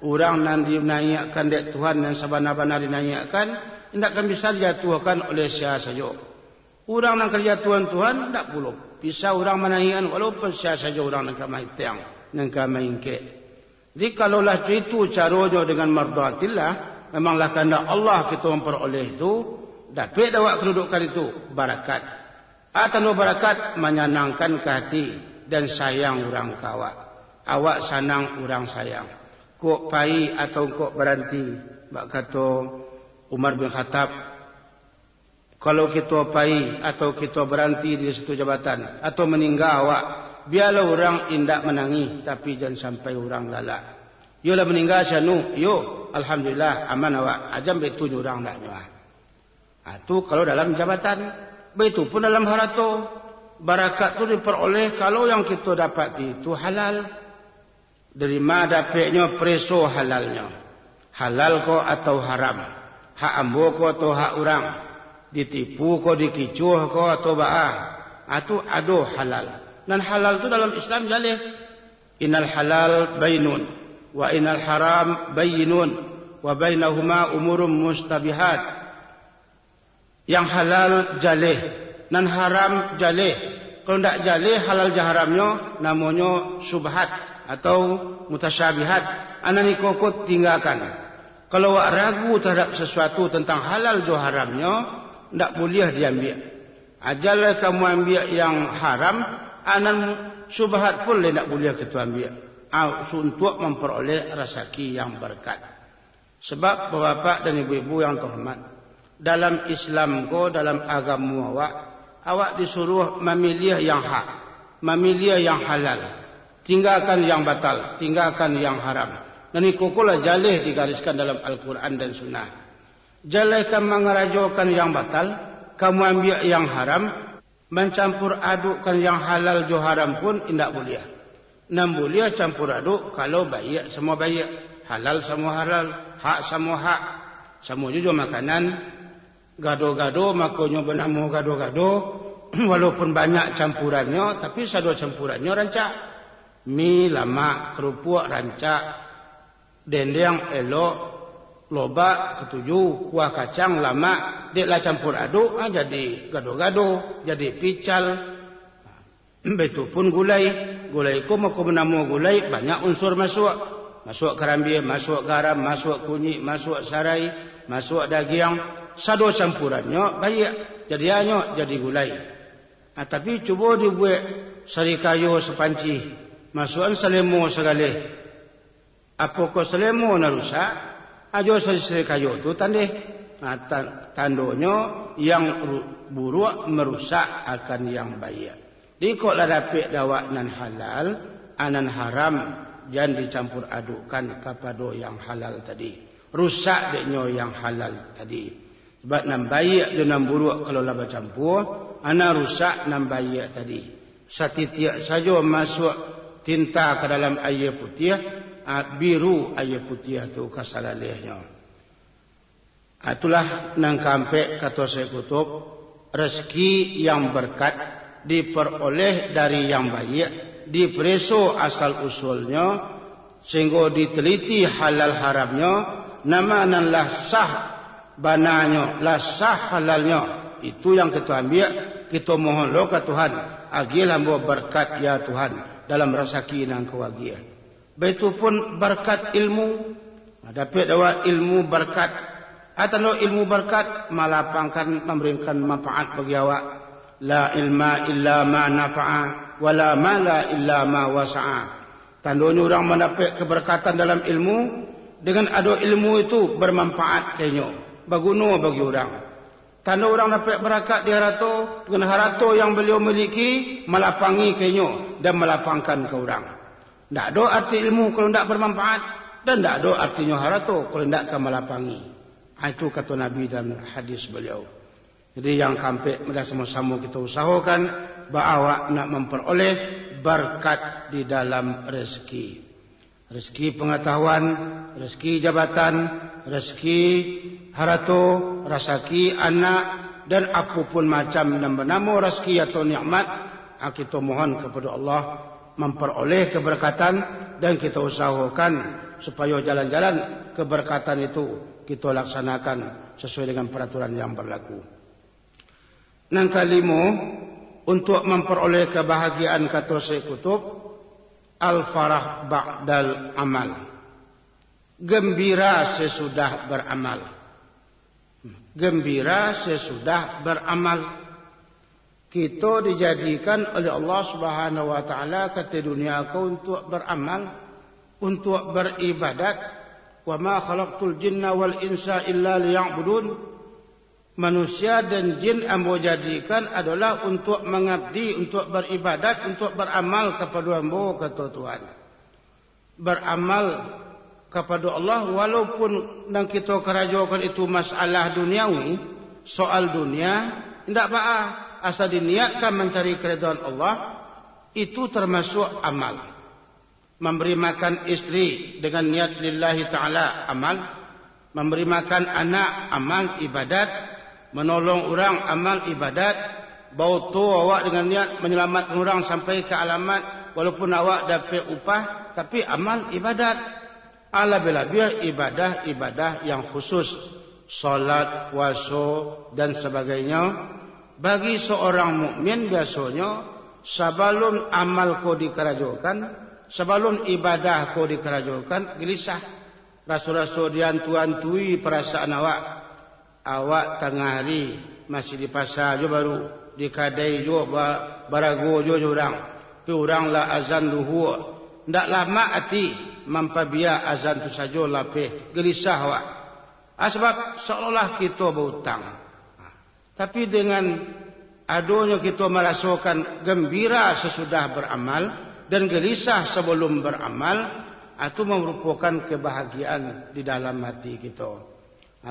orang yang dinaikkan dari Tuhan dan sabana-bana dinaikkan, tidak akan bisa dijatuhkan oleh siapa saja. Orang yang kerjatuhan Tuhan tidak perlu. Bisa orang menaikkan walaupun siapa saja orang yang kematian, yang kemaingke. Jadi kalaulah itu caranya dengan mardhatillah, memanglah kehendak Allah kita memperoleh itu, dapat awak kedudukan itu barakat. Tanpa barakat menyenangkan ke hati dan sayang orang kawak. Awak sanang orang sayang. Kok pai atau kok berhenti. Bak kata Umar bin Khattab, kalau kita pai atau kita berhenti di satu jabatan atau meninggal awak, biarlah orang indak menangi, tapi jangan sampai orang galak. Yolah meninggal syanu, yo alhamdulillah aman awak. Ajam betul orang nak nyuah. Itu kalau dalam jabatan, betul pun dalam harta. Barakat itu diperoleh kalau yang kita dapat itu halal. Dari mana dapatnya preso halalnya. Halal ko atau haram. Hak ambo ko atau hak orang. Ditipu ko, dikicuh ko atau ba'ah. Itu ado halal. Dan halal itu dalam Islam jalih. Innal halal bainun. Wa innal haram bayyinun wa bainahuma umurum mustabihat. Yang halal jalih dan haram jalih. Kalau tidak jalih halal jaharamnya namanya subhat atau mutasyabihat. Anani kokot tinggalkan. Kalau awak ragu terhadap sesuatu tentang halal jaharamnya, tidak boleh diambil. Ajalah kamu ambil yang haram, anan subhat pun tidak boleh kita ambil. Untuk memperoleh rezeki yang berkat. Sebab bapak dan ibu-ibu yang terhormat, dalam Islam ko, dalam agama awak disuruh memilih yang hak, memilih yang halal, tinggalkan yang batal, tinggalkan yang haram. Dan ikulah jalih digariskan dalam Al-Quran dan Sunnah. Jalih kamu mengerajokan yang batal, kamu ambil yang haram, mencampur adukkan yang halal jo haram pun tidak boleh. Nam boleh campur aduk kalau baik semua baik, halal semua halal, hak semua hak, semua juga makanan. Gado-gado makanya bernama gado-gado, walaupun banyak campurannya, tapi satu campurannya rancak. Mi, lama, kerupuk, rancak, dendeng, elok, loba, ketujuh, kuah kacang, lama, dia lah campur aduk, jadi gado-gado, jadi pical. Betul pun gulai ku maku menamu gulai, banyak unsur masuk. Masuk kerambi, masuk garam, masuk kunyit, masuk sarai, masuk daging. Sado campurannya, baik. Jadiannya jadi gulai. Tapi cuba dibuat sari kayu sepanci. Masukkan selemu segala. Apakah selemu na rusak? Ajo sari kayu tu tandih. Tandonya yang buruk merusak akan yang baik. Di kok lah dapat dawak nan halal, anan haram, jangan dicampur adukkan kepada yang halal tadi. Rusak deknya yang halal tadi. Sebab nan baik dan nan buruk kalau lah bercampur, ana rusak nan baik tadi. Setiap saja masuk tinta ke dalam air putih, biru air putih tu kasalalihnya. Itulah nang kampe kata Syekh Qutb, rezeki yang berkat diperoleh dari yang baik, dipreso asal usulnya sehingga diteliti halal haramnya, nama nan lah sah bananya, lah sah halalnya. Itu yang kita ambil, kita mohon lo ke Tuhan, agil hamba berkat ya Tuhan dalam rezeki nang kewagia. Begitu pun berkat ilmu, dapat dapat ilmu berkat. Atau ilmu berkat malapangkan memberikan manfaat bagi awak. La ilma illa ma nafa'a wala mala illa ma wasa'a. Tandanya orang mendapat keberkatan dalam ilmu, dengan ada ilmu itu bermanfaat kayaknya, berguna bagi orang. Tanda orang dapat berkat di harta, dengan harta yang beliau miliki melapangi kayaknya dan melapangkan ke orang. Tak ada arti ilmu kalau tidak bermanfaat, dan tak ada artinya harta kalau tidak akan melapangi. Itu kata Nabi dan hadis beliau. Jadi yang kampe mudah sama-sama kita usahakan bahawa nak memperoleh berkat di dalam rezeki. Rezeki pengetahuan, rezeki jabatan, rezeki harta, rezeki anak dan apapun macam nama rezeki atau nikmat, kita mohon kepada Allah memperoleh keberkatan dan kita usahakan supaya jalan-jalan keberkatan itu kita laksanakan sesuai dengan peraturan yang berlaku. Nang kelima, untuk memperoleh kebahagiaan kata Syekh Qutb, al-farah ba'dal amal. Gembira sesudah beramal. Gembira sesudah beramal. Kita dijadikan oleh Allah Subhanahu wa taala ke dunia untuk beramal, untuk beribadat. Wa ma khalaqtul jinna wal insa illa liya'budun. Manusia dan jin ambo jadikan adalah untuk mengabdi, untuk beribadat, untuk beramal kepada ambo kata Tuhan. Beramal kepada Allah walaupun nang kita kerajakan itu masalah duniawi, soal dunia, tidak apa asal diniatkan mencari keridhaan Allah, itu termasuk amal. Memberi makan istri dengan niat lillahi ta'ala amal. Memberi makan anak amal ibadat. Menolong orang amal ibadat. Bau tu awak dengan niat menyelamatkan orang sampai ke alamat. Walaupun awak dapat upah, tapi amal ibadat. Alhamdulillah ibadah yang khusus. Salat, puasa dan sebagainya. Bagi seorang mukmin biasanya sebelum amal kau dikerajakan, sebelum ibadah kau dikerajakan, gelisah. Rasul-rasul diantu-antui perasaan awak. Awak tengah hari masih di pasar je baru. Di kadai je barago je orang. Tapi orang lah azan luhur. Tak lama hati mampabia azan tu saja lapih. Gelisah awak. Sebab seolah kita berhutang. Tapi dengan adanya kita merasakan gembira sesudah beramal dan gelisah sebelum beramal, itu merupakan kebahagiaan di dalam hati kita.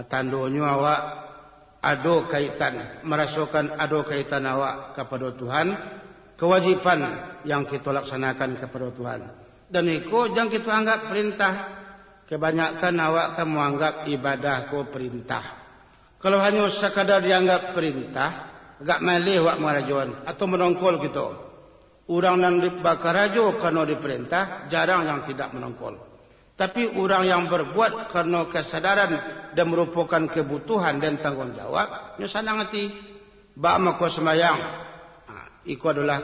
Tandanya awak ada kaitan, merasakan ada kaitan awak kepada Tuhan, kewajipan yang kita laksanakan kepada Tuhan. Dan itu jangan kita anggap perintah. Kebanyakan awak akan menganggap ibadah ko perintah. Kalau hanya sekadar dianggap perintah, agak malih awak merajuan atau menongkol kita. Orang yang dibakar raja kerana diperintah, jarang yang tidak menongkol. Tapi orang yang berbuat kerana kesadaran dan merupakan kebutuhan dan tanggungjawab, nya sanang hati. Ba mako semayang, itu adalah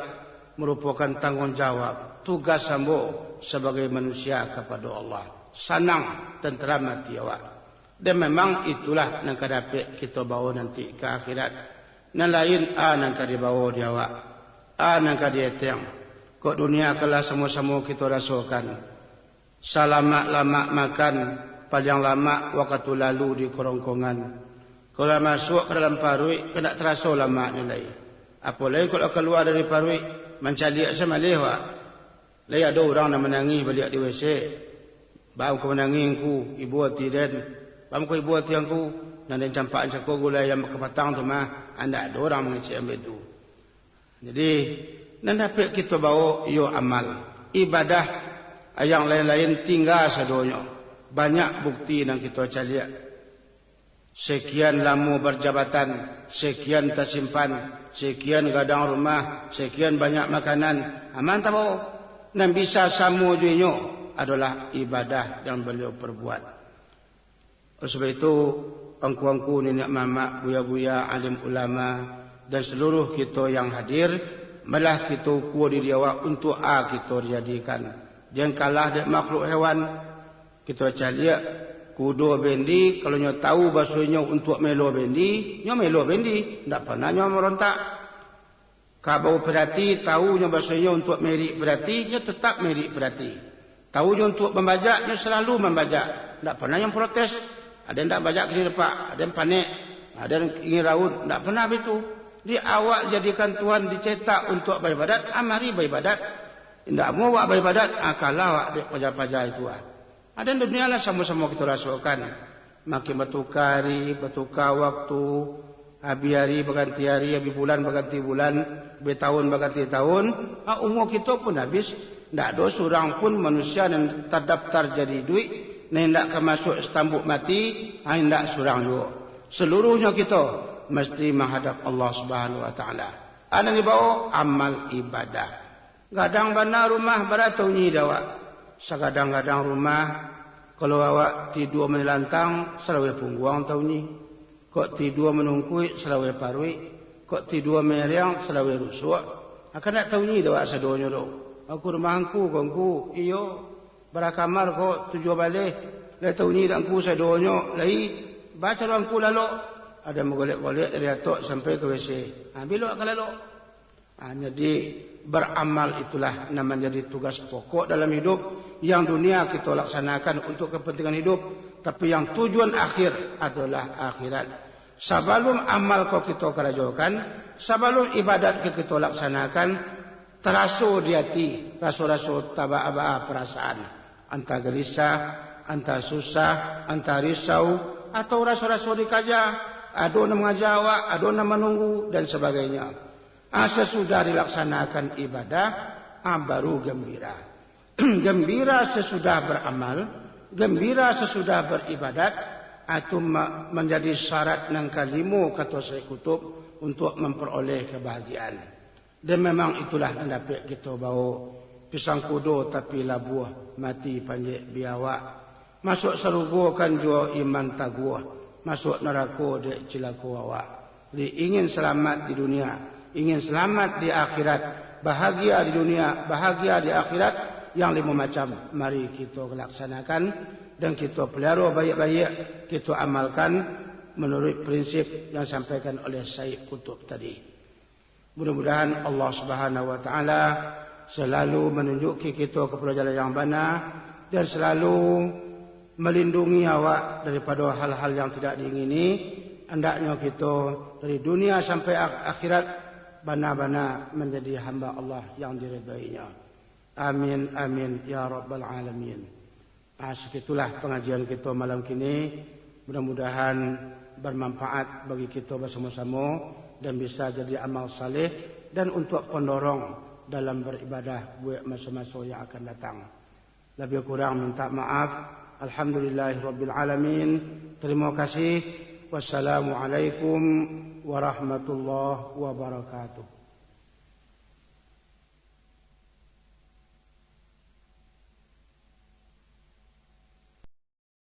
merupakan tanggungjawab, tugas sambo sebagai manusia kepada Allah. Sanang tenteram hati awak. Dan memang itulah yang dapat kita bawa nanti ke akhirat. Nan lain yang akan dibawa di awak. Yang akan dieteng. Kok dunia kalah sama-sama kita rasakan. Salama-lama makan, paling lama waktu lalu di kerongkongan. Kalau masuk ke dalam parui, kena terasa lama nilai. Apalagi kalau keluar dari parui, mencaliak sama lewat. Lai ada orang yang menangis balik di WC. Baam ko menangis ku, ibu hati dan. Baam ko ibu hati aku. Dan campak cakap gula yang kepatang tu mah. Anda ada orang mengecek ambil tu. Jadi, dan dapat kita bawa yo amal. Ibadah. Yang lain-lain tinggal sadonya. Banyak bukti yang kita cari. Sekian lama berjabatan, sekian tersimpan, sekian gadang rumah, sekian banyak makanan. Aman tak bawa. Dan bisa sama juinya adalah ibadah yang beliau perbuat. Oleh sebab itu, angku-angku, nenek mama, buya-buya, alim ulama, dan seluruh kita yang hadir, malah kita kuat diri awak untuk kita jadikan. Jangan kalah dengan makhluk hewan. Kita cari kudo bendi. Kalau nyo tahu bahasanya untuk melo bendi, nyo melo bendi. Tak pernah nyo merontak. Kabau berarti tahu nyo bahasanya untuk merik berarti, nyo tetap merik berarti. Tahu nyo untuk membajak, nyo selalu membajak. Tak pernah nyo protes. Ada yang tak bajak ke depan, ada yang panik, ada yang ingin raut. Tak pernah begitu. Di awak jadikan Tuhan dicetak untuk beribadat, amari beribadat. Tidak mau buat beribadat, kalah awak di pajak-pajak itu. Ada di dunia lah sama-sama kita rasakan. Makin bertukari, bertukar waktu. Habis hari berganti hari, habis bulan berganti bulan. Habis tahun berganti tahun. Umur kita pun habis. Tidak ada seorang pun manusia yang terdaftar jadi duit. Yang tidak akan masuk setambuk mati. Tidak seorang juga. Seluruhnya kita mesti menghadap Allah Subhanahu Wa Taala. Ada yang dibawa amal ibadah. Gadang bana rumah beratau ni dawak. Segadang-gadang rumah. Kalau awak tidur menelantang, selawai pungguang tau ni. Kok tidur menungkui, selawai parui. Kok tidur meriang, selawai rusuk. Akan tak tahu ni dawak sedonya tu. Aku rumahku, kongku, iyo. Berakamar kok tujuh balik. Lai tahu ni dangku sedonya. Lai baca ruangku lalu. Ada menggolek-golek dari atok sampai ke WC. Bilok ke lalu. Jadi beramal itulah namanya jadi tugas pokok dalam hidup. Yang dunia kita laksanakan untuk kepentingan hidup. Tapi yang tujuan akhir adalah akhirat. Sebelum amal kau kita kerjakan, sebelum ibadat kita laksanakan, terasa di hati, rasa-rasa tabak-abak perasaan. Antara gelisah, antara susah, antara risau, atau rasa-rasa dikaja, ada yang mengajak, ada yang menunggu, dan sebagainya. Sesudah dilaksanakan ibadah, baru gembira. Gembira sesudah beramal, gembira sesudah beribadat, itu menjadi syarat yang kelima kata Syekh Qutb untuk memperoleh kebahagiaan. Dan memang itulah yang dapat kita bawa. Pisang kudo tapi labuah, mati panjek biawak. Masuk surga kan jua iman taguah. Masuk neraka dek cilaku awak. Jadi ingin selamat di dunia, ingin selamat di akhirat, bahagia di dunia, bahagia di akhirat, yang lima macam mari kita laksanakan dan kita pelihara baik-baik, kita amalkan menurut prinsip yang disampaikan oleh Syekh Qutb tadi. Mudah-mudahan Allah Subhanahu Wa Taala selalu menunjuki kita kepada jalan yang benar dan selalu melindungi awak daripada hal-hal yang tidak diingini. Hendaknya kita dari dunia sampai akhirat benar-benar menjadi hamba Allah yang diridainya. Amin amin ya rabbal alamin. Segitulah pengajian kita malam kini. Mudah-mudahan bermanfaat bagi kita bersama-sama dan bisa jadi amal saleh dan untuk pendorong dalam beribadah buat masa-masa yang akan datang. Lebih kurang minta maaf. Alhamdulillahirabbil alamin. Terima kasih. Wassalamualaikum warahmatullahi wabarakatuh.